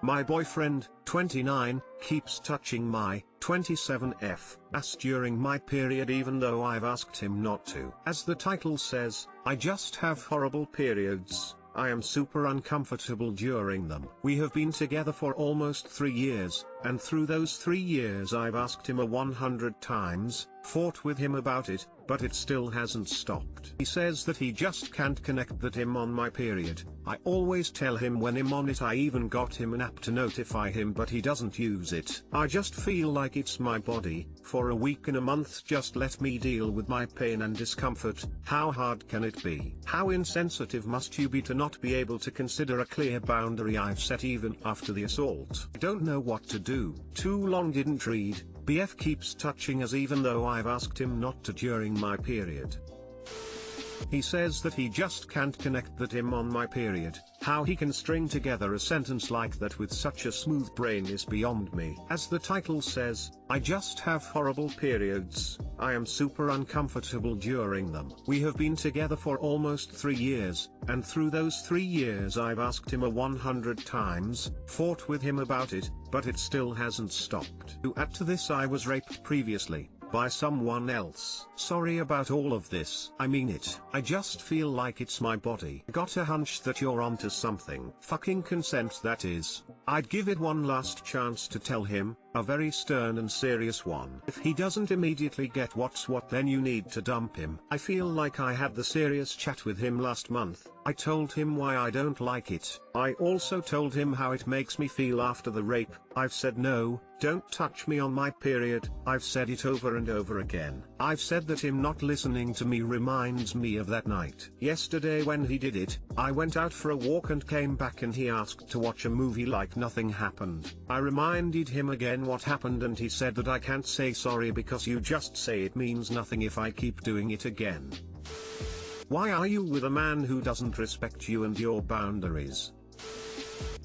My boyfriend, 29, keeps touching my 27F ass during my period even though I've asked him not to. As the title says, I just have horrible periods. I am super uncomfortable during them. We have been together for almost 3 years, and through those 3 years I've asked him 100 times, fought with him about it, but it still hasn't stopped. He says that he just can't connect that I'm on my period. I always tell him when I'm on it. I even got him an app to notify him, but he doesn't use it. I just feel like it's my body. For a week and a month just let me deal with my pain and discomfort. How hard can it be? How insensitive must you be to not be able to consider a clear boundary I've set even after the assault? I don't know what to do. Too long didn't read. BF keeps touching us even though I've asked him not to during my period. He says that he just can't connect that I'm on my period. How he can string together a sentence like that with such a smooth brain is beyond me. As the title says, I just have horrible periods. I am super uncomfortable during them. We have been together for almost 3 years, and through those 3 years I've asked him 100 times, fought with him about it, but it still hasn't stopped. To add to this, I was raped previously, by someone else. Sorry about all of this. I mean it. I just feel like it's my body. Got a hunch that you're onto something. Fucking consent, that is. I'd give it one last chance to tell him, a very stern and serious one. If he doesn't immediately get what's what, then you need to dump him. I feel like I had the serious chat with him last month. I told him why I don't like it. I also told him how it makes me feel after the rape. I've said no, don't touch me on my period. I've said it over and over again. I've said that him not listening to me reminds me of that night. Yesterday when he did it, I went out for a walk and came back and he asked to watch a movie like nothing happened. I reminded him again what happened and he said that I can't say sorry because you just say it means nothing if I keep doing it again. Why are you with a man who doesn't respect you and your boundaries?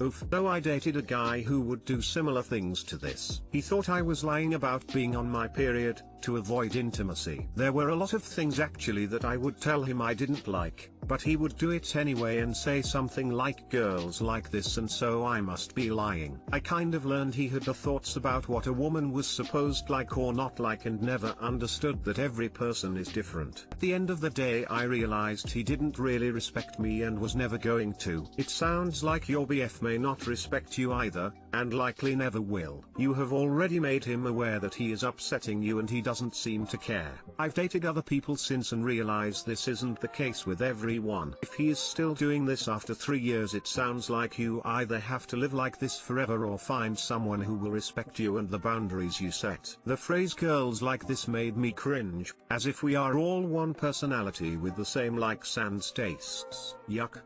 Oof. Though I dated a guy who would do similar things to this. He thought I was lying about being on my period, to avoid intimacy. There were a lot of things actually that I would tell him I didn't like, but he would do it anyway and say something like girls like this and so I must be lying. I kind of learned he had the thoughts about what a woman was supposed like or not like and never understood that every person is different. At the end of the day I realized he didn't really respect me and was never going to. It sounds like your BF may not respect you either, and likely never will. You have already made him aware that he is upsetting you and he doesn't seem to care. I've dated other people since and realized this isn't the case with everyone. If he is still doing this after 3 years, it sounds like you either have to live like this forever or find someone who will respect you and the boundaries you set. The phrase girls like this made me cringe, as if we are all one personality with the same likes and tastes. Yuck.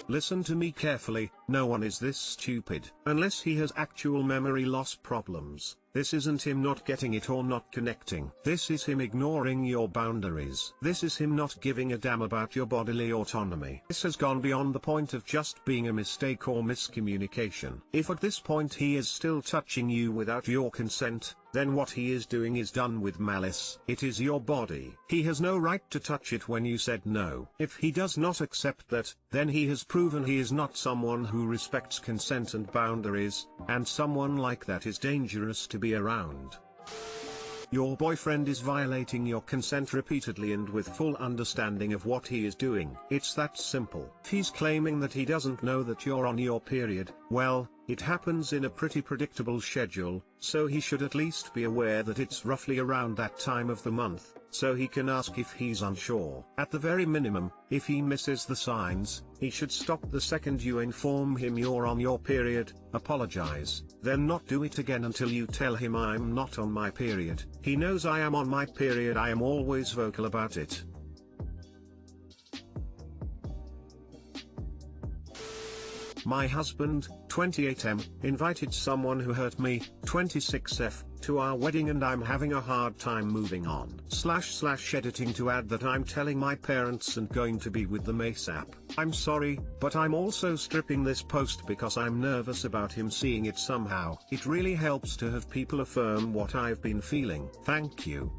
Listen to me carefully, no one is this stupid. Unless he has actual memory loss problems. This isn't him not getting it or not connecting. This is him ignoring your boundaries. This is him not giving a damn about your bodily autonomy. This has gone beyond the point of just being a mistake or miscommunication. If at this point he is still touching you without your consent, then what he is doing is done with malice. It is your body. He has no right to touch it when you said no. If he does not accept that, then he has proven he is not someone who respects consent and boundaries, and someone like that is dangerous to be around. Your boyfriend is violating your consent repeatedly and with full understanding of what he is doing. It's that simple. If he's claiming that he doesn't know that you're on your period, well, it happens in a pretty predictable schedule, so he should at least be aware that it's roughly around that time of the month, so he can ask if he's unsure. At the very minimum, if he misses the signs, he should stop the second you inform him you're on your period, apologize, then not do it again until you tell him I'm not on my period. He knows I am on my period. I am always vocal about it. My husband, 28M, invited someone who hurt me, 26F, to our wedding and I'm having a hard time moving on. / editing to add that I'm telling my parents and going to be with them ASAP. I'm sorry, but I'm also stripping this post because I'm nervous about him seeing it somehow. It really helps to have people affirm what I've been feeling. Thank you.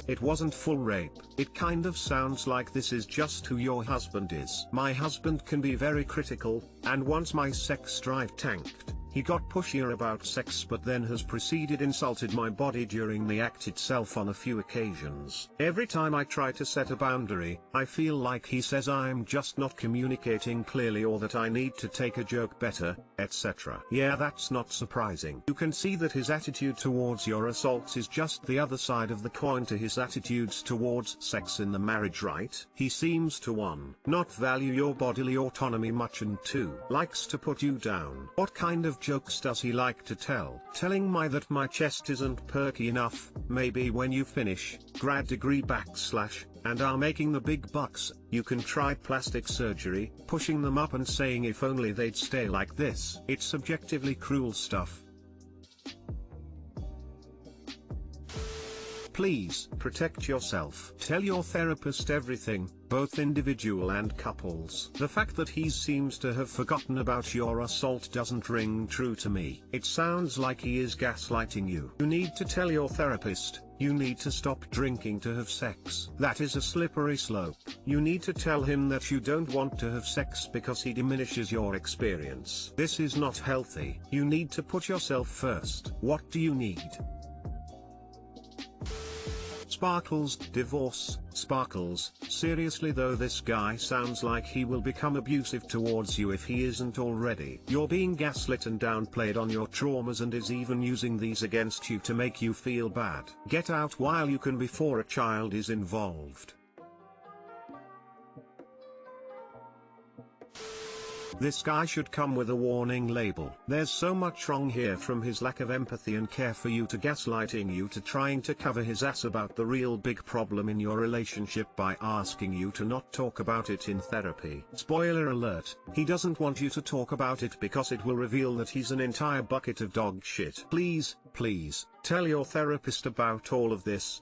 It wasn't full rape. It kind of sounds like this is just who your husband is. My husband can be very critical, and once my sex drive tanked, he got pushier about sex but then has proceeded insulted my body during the act itself on a few occasions. Every time I try to set a boundary, I feel like he says I'm just not communicating clearly or that I need to take a joke better, etc. Yeah, that's not surprising. You can see that his attitude towards your assaults is just the other side of the coin to his attitudes towards sex in the marriage, right? He seems to 1. Not value your bodily autonomy much and 2. Likes to put you down. What kind of jokes does he like to tell? Telling me that my chest isn't perky enough, maybe when you finish, grad degree / and are making the big bucks, you can try plastic surgery, pushing them up and saying if only they'd stay like this. It's subjectively cruel stuff. Please, protect yourself. Tell your therapist everything, both individual and couples. The fact that he seems to have forgotten about your assault doesn't ring true to me. It sounds like he is gaslighting you. You need to tell your therapist, you need to stop drinking to have sex. That is a slippery slope. You need to tell him that you don't want to have sex because he diminishes your experience. This is not healthy. You need to put yourself first. What do you need? Sparkles, divorce, Sparkles, seriously though, this guy sounds like he will become abusive towards you if he isn't already. You're being gaslit and downplayed on your traumas and is even using these against you to make you feel bad. Get out while you can before a child is involved. This guy should come with a warning label. There's so much wrong here, from his lack of empathy and care for you to gaslighting you to trying to cover his ass about the real big problem in your relationship by asking you to not talk about it in therapy. Spoiler alert, he doesn't want you to talk about it because it will reveal that he's an entire bucket of dog shit. Please, please, tell your therapist about all of this.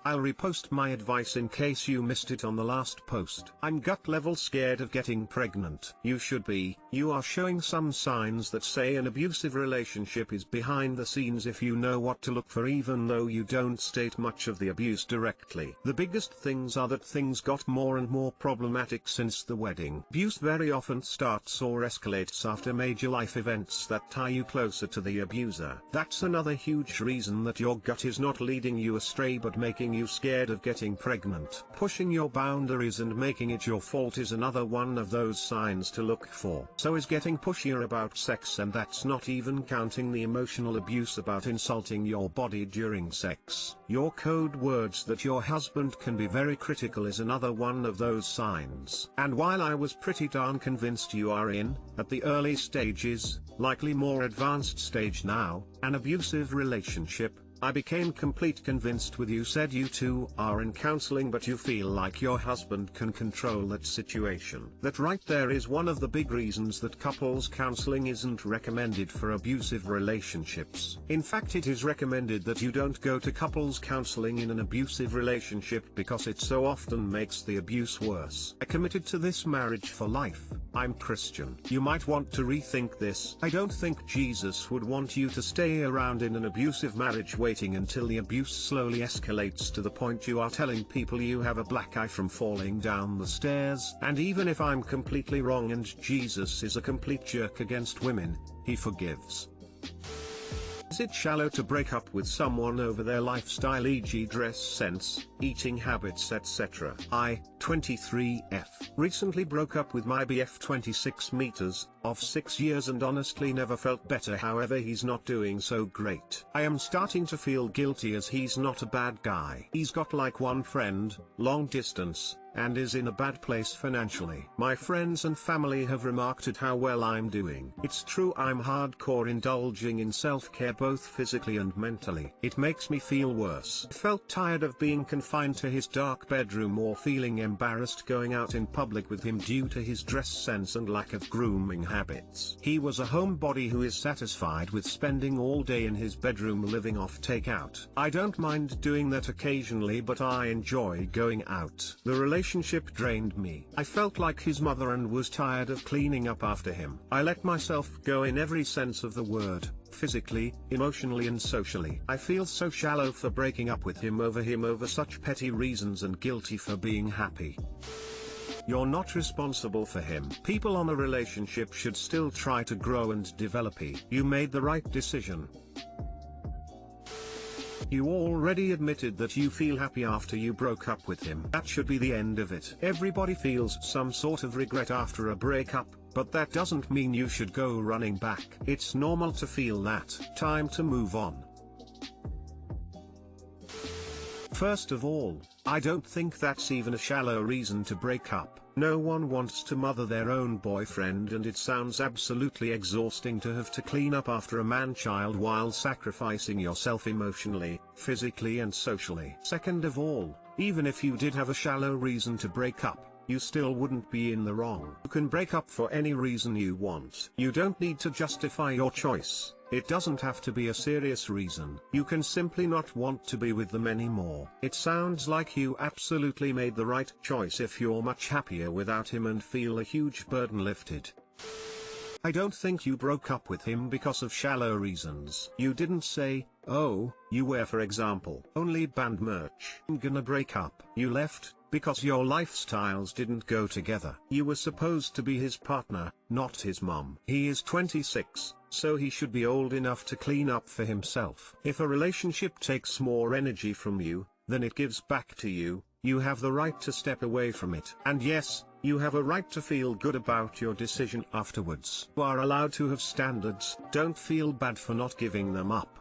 I'll repost my advice in case you missed it on the last post. I'm gut level scared of getting pregnant. You should be. You are showing some signs that say an abusive relationship is behind the scenes if you know what to look for, even though you don't state much of the abuse directly. The biggest things are that things got more and more problematic since the wedding. Abuse very often starts or escalates after major life events that tie you closer to the abuser. That's another huge reason that your gut is not leading you astray but making you scared of getting pregnant. Pushing your boundaries and making it your fault is another one of those signs to look for. So is getting pushier about sex, and that's not even counting the emotional abuse about insulting your body during sex. Your code words that your husband can be very critical is another one of those signs. And while I was pretty darn convinced you are in, at the early stages, likely more advanced stage now, an abusive relationship, I became complete convinced with you said you two are in counseling but you feel like your husband can control that situation. That right there is one of the big reasons that couples counseling isn't recommended for abusive relationships. In fact, it is recommended that you don't go to couples counseling in an abusive relationship because it so often makes the abuse worse. I committed to this marriage for life. I'm Christian. You might want to rethink this. I don't think Jesus would want you to stay around in an abusive marriage waiting until the abuse slowly escalates to the point you are telling people you have a black eye from falling down the stairs. And even if I'm completely wrong and Jesus is a complete jerk against women, he forgives. Is it shallow to break up with someone over their lifestyle, e.g. dress sense, eating habits, etc.? I, 23F, recently broke up with my BF 26 meters, of 6 years, and honestly never felt better. However, he's not doing so great. I am starting to feel guilty as he's not a bad guy. He's got like one friend, long distance, and is in a bad place financially. My friends and family have remarked at how well I'm doing. It's true, I'm hardcore indulging in self-care both physically and mentally. It makes me feel worse. I felt tired of being confined to his dark bedroom or feeling embarrassed going out in public with him due to his dress sense and lack of grooming habits. He was a homebody who is satisfied with spending all day in his bedroom living off takeout. I don't mind doing that occasionally, but I enjoy going out. The relationship drained me. I felt like his mother and was tired of cleaning up after him. I let myself go in every sense of the word. physically, emotionally and socially. I feel so shallow for breaking up with him over such petty reasons and guilty for being happy. You're not responsible for him. People on a relationship should still try to grow and develop. You made the right decision. You already admitted that you feel happy after you broke up with him. That should be the end of it. Everybody feels some sort of regret after a breakup, but that doesn't mean you should go running back. It's normal to feel that. Time to move on. First of all, I don't think that's even a shallow reason to break up. No one wants to mother their own boyfriend, and it sounds absolutely exhausting to have to clean up after a man-child while sacrificing yourself emotionally, physically and socially. Second of all, even if you did have a shallow reason to break up, you still wouldn't be in the wrong. You can break up for any reason you want. You don't need to justify your choice. It doesn't have to be a serious reason. You can simply not want to be with them anymore. It sounds like you absolutely made the right choice if you're much happier without him and feel a huge burden lifted. I don't think you broke up with him because of shallow reasons. You didn't say, oh, you wear for example only band merch. I'm gonna break up. You left because your lifestyles didn't go together. You were supposed to be his partner, not his mom. He is 26, so he should be old enough to clean up for himself. If a relationship takes more energy from you than it gives back to you, you have the right to step away from it. And yes, you have a right to feel good about your decision afterwards. You are allowed to have standards. Don't feel bad for not giving them up.